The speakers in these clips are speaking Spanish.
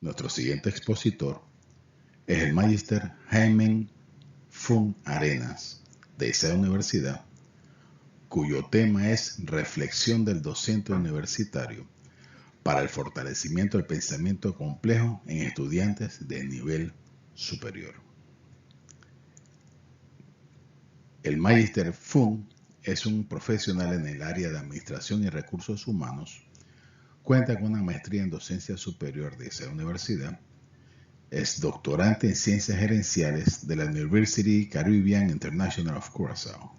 Nuestro siguiente expositor es el Magister Jaime Fung Arenas, de esa universidad, cuyo tema es Reflexión del docente universitario para el fortalecimiento del pensamiento complejo en estudiantes de nivel superior. El Magister Fung es un profesional en el área de Administración y Recursos Humanos, cuenta con una maestría en docencia superior de esa universidad, es doctorante en Ciencias Gerenciales de la University Caribbean International of Curaçao,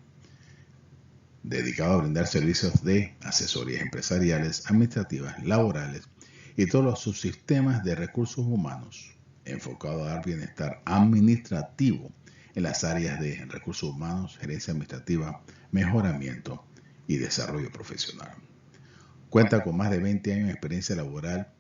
dedicado a brindar servicios de asesorías empresariales, administrativas, laborales y todos los subsistemas de recursos humanos, enfocado a dar bienestar administrativo en las áreas de recursos humanos, gerencia administrativa, mejoramiento y desarrollo profesional. Cuenta con más de 20 años de experiencia laboral,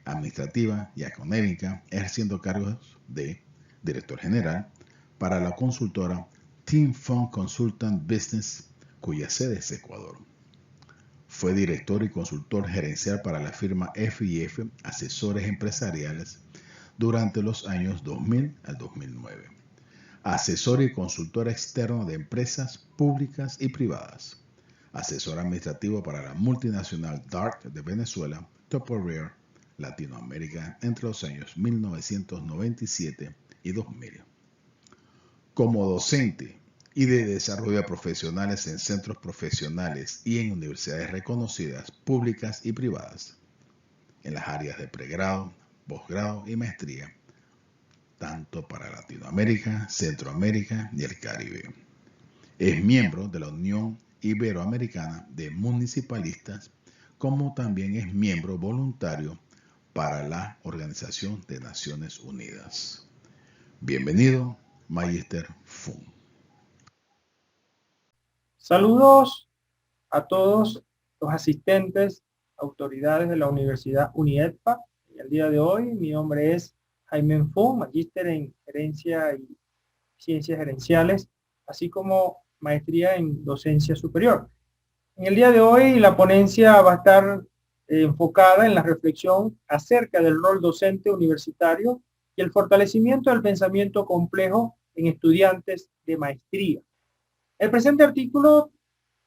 administrativa y académica, ejerciendo cargos de director general para la consultora Team Fund Consultant Business, cuya sede es Ecuador. Fue director y consultor gerencial para la firma F&F Asesores Empresariales durante los años 2000 al 2009. Asesor y consultor externo de empresas públicas y privadas. Asesor administrativo para la multinacional DART de Venezuela, Tupperware, Latinoamérica, entre los años 1997 y 2000. Como docente y de desarrollo de profesionales en centros profesionales y en universidades reconocidas, públicas y privadas, en las áreas de pregrado, posgrado y maestría, tanto para Latinoamérica, Centroamérica y el Caribe. Es miembro de la Unión Iberoamericana de Municipalistas, como también es miembro voluntario para la Organización de Naciones Unidas. Bienvenido, Magister Fung. Saludos a todos los asistentes, autoridades de la Universidad UNIEDPA. El día de hoy mi nombre es Jaime Fung, magíster en Gerencia y Ciencias Gerenciales, así como maestría en Docencia Superior. En el día de hoy la ponencia va a estar enfocada en la reflexión acerca del rol docente universitario y el fortalecimiento del pensamiento complejo en estudiantes de maestría. El presente artículo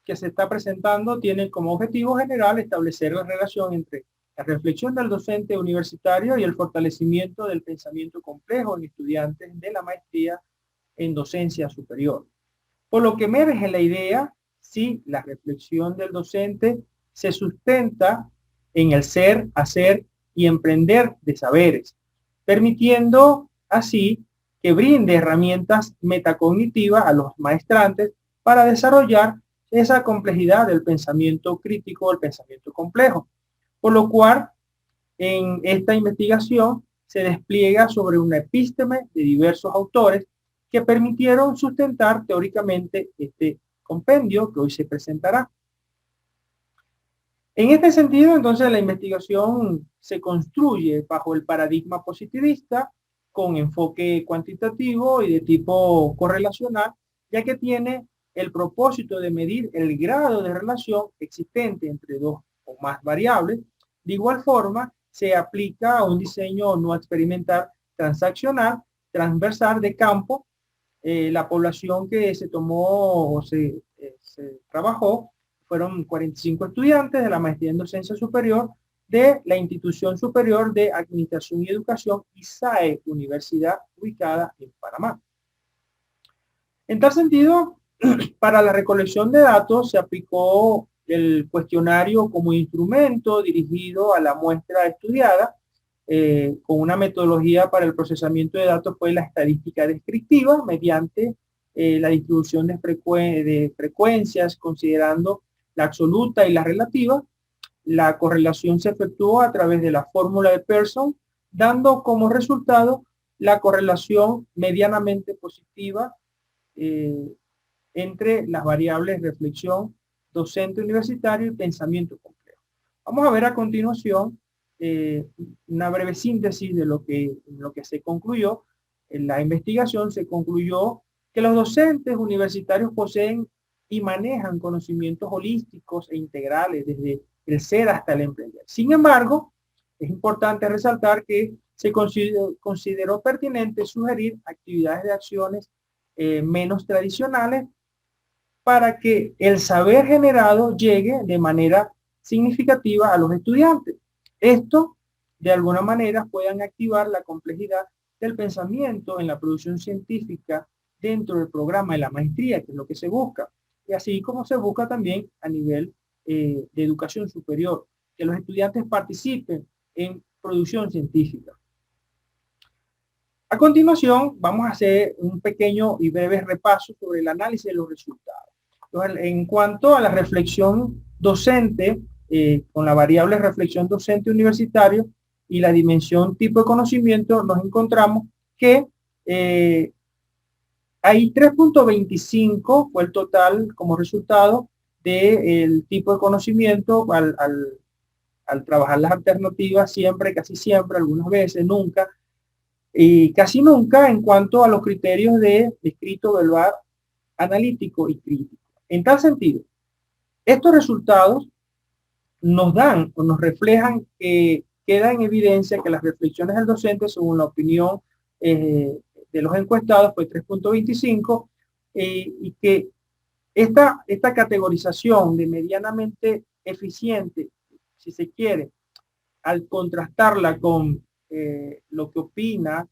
que se está presentando tiene como objetivo general establecer la relación entre la reflexión del docente universitario y el fortalecimiento del pensamiento complejo en estudiantes de la maestría en docencia superior. Por lo que emerge la idea si la reflexión del docente se sustenta en el ser, hacer y emprender de saberes, permitiendo así que brinde herramientas metacognitivas a los maestrantes para desarrollar esa complejidad del pensamiento crítico, el pensamiento complejo. Por lo cual, en esta investigación se despliega sobre una epísteme de diversos autores que permitieron sustentar teóricamente este compendio que hoy se presentará. En este sentido, entonces, la investigación se construye bajo el paradigma positivista con enfoque cuantitativo y de tipo correlacional, ya que tiene el propósito de medir el grado de relación existente entre dos o más variables. De igual forma, se aplica a un diseño no experimental transaccional, transversal de campo. La población que se tomó o se trabajó fueron 45 estudiantes de la maestría en docencia superior de la Institución Superior de Administración y Educación, ISAE, universidad ubicada en Panamá. En tal sentido, para la recolección de datos se aplicó el cuestionario como instrumento dirigido a la muestra estudiada, con una metodología para el procesamiento de datos fue la estadística descriptiva mediante la distribución de frecuencias considerando la absoluta y la relativa. La correlación se efectuó a través de la fórmula de Pearson, dando como resultado la correlación medianamente positiva entre las variables reflexión, docente universitario y pensamiento complejo. Vamos a ver a continuación una breve síntesis de lo que se concluyó. En la investigación se concluyó que los docentes universitarios poseen y manejan conocimientos holísticos e integrales desde el ser hasta el emprender. Sin embargo, es importante resaltar que se consideró pertinente sugerir actividades de acciones menos tradicionales para que el saber generado llegue de manera significativa a los estudiantes. Esto, de alguna manera, puedan activar la complejidad del pensamiento en la producción científica dentro del programa de la maestría, que es lo que se busca, y así como se busca también a nivel de educación superior, que los estudiantes participen en producción científica. A continuación, vamos a hacer un pequeño y breve repaso sobre el análisis de los resultados. En cuanto a la reflexión docente, con la variable reflexión docente universitario y la dimensión tipo de conocimiento, nos encontramos que hay 3.25 fue el total como resultado del tipo de conocimiento al trabajar las alternativas siempre, casi siempre, algunas veces, nunca, y casi nunca en cuanto a los criterios de escrito, verbal, analítico y crítico. En tal sentido, estos resultados nos dan o nos reflejan que queda en evidencia que las reflexiones del docente, según la opinión de los encuestados, fue 3.25 y que esta categorización de medianamente eficiente, si se quiere, al contrastarla con lo que opina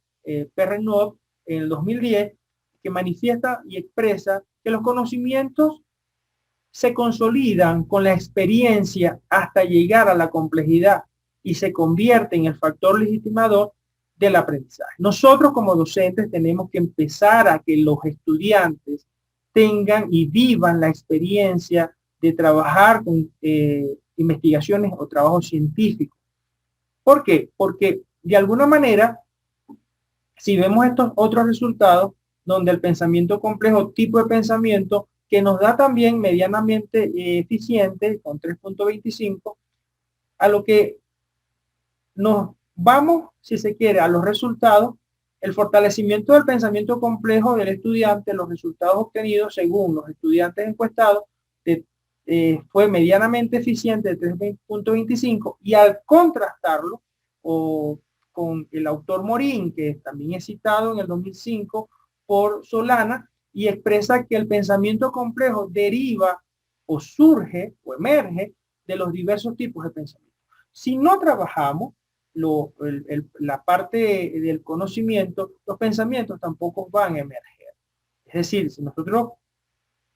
Perrenot en el 2010, que manifiesta y expresa que los conocimientos se consolidan con la experiencia hasta llegar a la complejidad y se convierte en el factor legitimador del aprendizaje. Nosotros como docentes tenemos que empezar a que los estudiantes tengan y vivan la experiencia de trabajar con investigaciones o trabajos científicos. ¿Por qué? Porque de alguna manera, si vemos estos otros resultados, donde el pensamiento complejo, tipo de pensamiento, que nos da también medianamente eficiente, con 3.25, a lo que nos vamos, si se quiere, a los resultados, el fortalecimiento del pensamiento complejo del estudiante, los resultados obtenidos según los estudiantes encuestados, fue medianamente eficiente de 3.25 y al contrastarlo con el autor Morín, que también es citado en el 2005 por Solana, y expresa que el pensamiento complejo deriva o surge o emerge de los diversos tipos de pensamiento. Si no trabajamos la parte del conocimiento, los pensamientos tampoco van a emerger. Es decir, si nosotros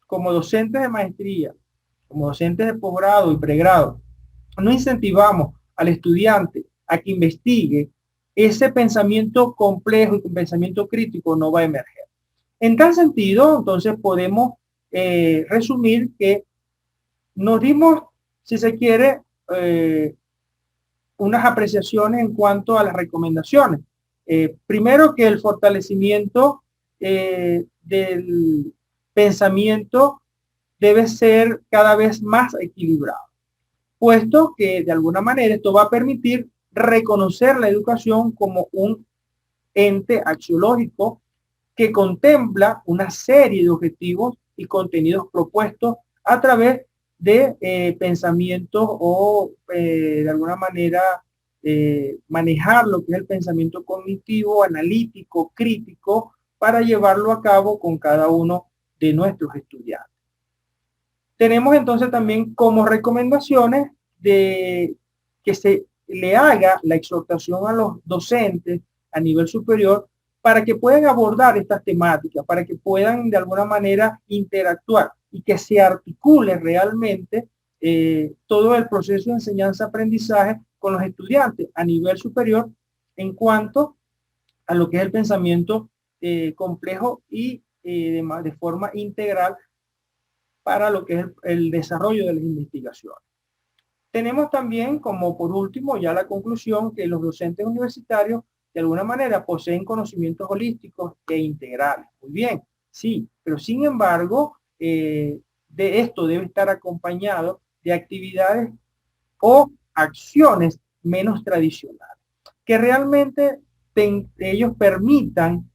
como docentes de maestría, como docentes de posgrado y pregrado, no incentivamos al estudiante a que investigue, ese pensamiento complejo y pensamiento crítico no va a emerger. En tal sentido, entonces podemos resumir que nos dimos, si se quiere, unas apreciaciones en cuanto a las recomendaciones. Primero, que el fortalecimiento del pensamiento debe ser cada vez más equilibrado, puesto que de alguna manera esto va a permitir reconocer la educación como un ente axiológico que contempla una serie de objetivos y contenidos propuestos a través de pensamientos o de alguna manera manejar lo que es el pensamiento cognitivo, analítico, crítico, para llevarlo a cabo con cada uno de nuestros estudiantes. Tenemos entonces también como recomendaciones de que se le haga la exhortación a los docentes a nivel superior para que puedan abordar estas temáticas, para que puedan de alguna manera interactuar y que se articule realmente todo el proceso de enseñanza-aprendizaje con los estudiantes a nivel superior en cuanto a lo que es el pensamiento complejo y de forma integral para lo que es el desarrollo de las investigaciones. Tenemos también, como por último, ya la conclusión, que los docentes universitarios de alguna manera poseen conocimientos holísticos e integrales. Muy bien, sí, pero sin embargo, de esto debe estar acompañado de actividades o acciones menos tradicionales, que realmente ellos permitan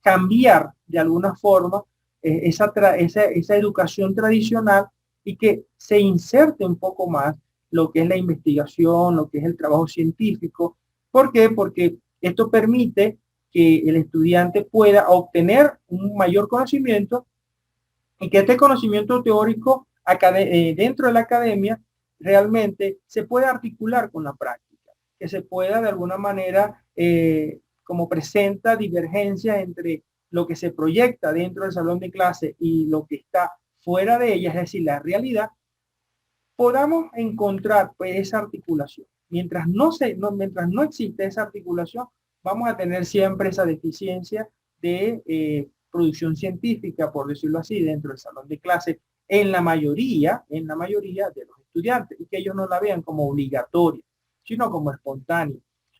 cambiar de alguna forma esa educación tradicional y que se inserte un poco más lo que es la investigación, lo que es el trabajo científico, ¿Por qué? Porque esto permite que el estudiante pueda obtener un mayor conocimiento y que este conocimiento teórico dentro de la academia realmente se pueda articular con la práctica, que se pueda de alguna manera, como presenta divergencias entre lo que se proyecta dentro del salón de clase y lo que está fuera de ella, es decir, la realidad, podamos encontrar pues, esa articulación. Mientras no existe esa articulación, vamos a tener siempre esa deficiencia de producción científica, por decirlo así, dentro del salón de clase, en la mayoría de los estudiantes, y que ellos no la vean como obligatoria, sino como espontánea.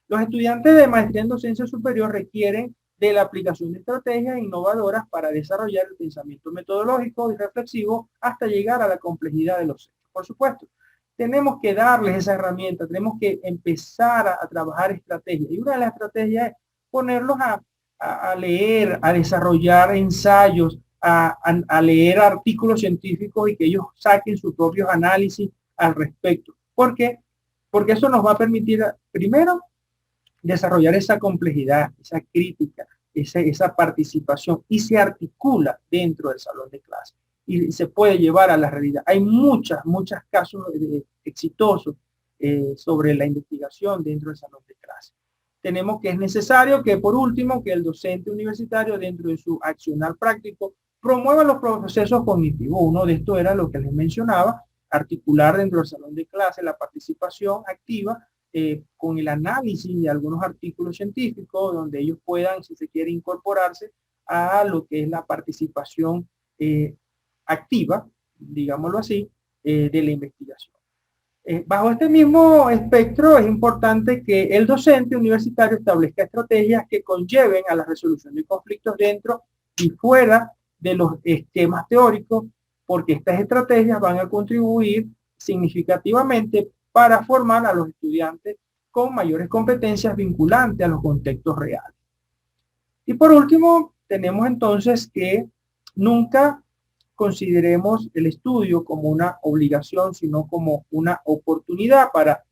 Los estudiantes de maestría en docencia superior requieren de la aplicación de estrategias innovadoras para desarrollar el pensamiento metodológico y reflexivo hasta llegar a la complejidad de los hechos. Por supuesto, tenemos que darles esa herramienta, tenemos que empezar a trabajar estrategias. Y una de las estrategias es ponerlos a leer, a desarrollar ensayos, a leer artículos científicos y que ellos saquen sus propios análisis al respecto. ¿Por qué? Porque eso nos va a permitir, primero, desarrollar esa complejidad, esa crítica, esa participación y se articula dentro del salón de clase y se puede llevar a la realidad. Hay muchos casos exitosos sobre la investigación dentro del salón de clase. Tenemos que es necesario que, por último, que el docente universitario dentro de su accionar práctico promueva los procesos cognitivos. Uno de estos era lo que les mencionaba, articular dentro del salón de clase la participación activa con el análisis de algunos artículos científicos donde ellos puedan, si se quiere, incorporarse a lo que es la participación activa, digámoslo así, de la investigación. Bajo este mismo espectro es importante que el docente universitario establezca estrategias que conlleven a la resolución de conflictos dentro y fuera de los esquemas teóricos, porque estas estrategias van a contribuir significativamente para formar a los estudiantes con mayores competencias vinculantes a los contextos reales. Y por último, tenemos entonces que nunca consideremos el estudio como una obligación, sino como una oportunidad para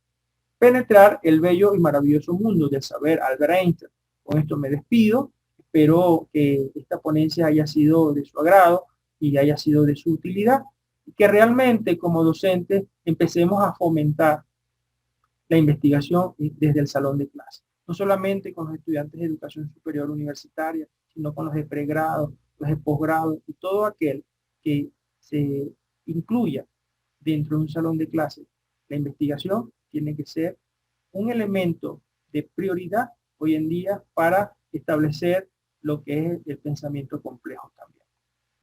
penetrar el bello y maravilloso mundo del saber Albert Einstein. Con esto me despido. Espero que esta ponencia haya sido de su agrado y haya sido de su utilidad y que realmente como docentes empecemos a fomentar la investigación desde el salón de clase. No solamente con los estudiantes de educación superior universitaria, sino con los de pregrado, los de posgrado y todo aquel que se incluya dentro de un salón de clase. La investigación tiene que ser un elemento de prioridad hoy en día para establecer lo que es el pensamiento complejo también.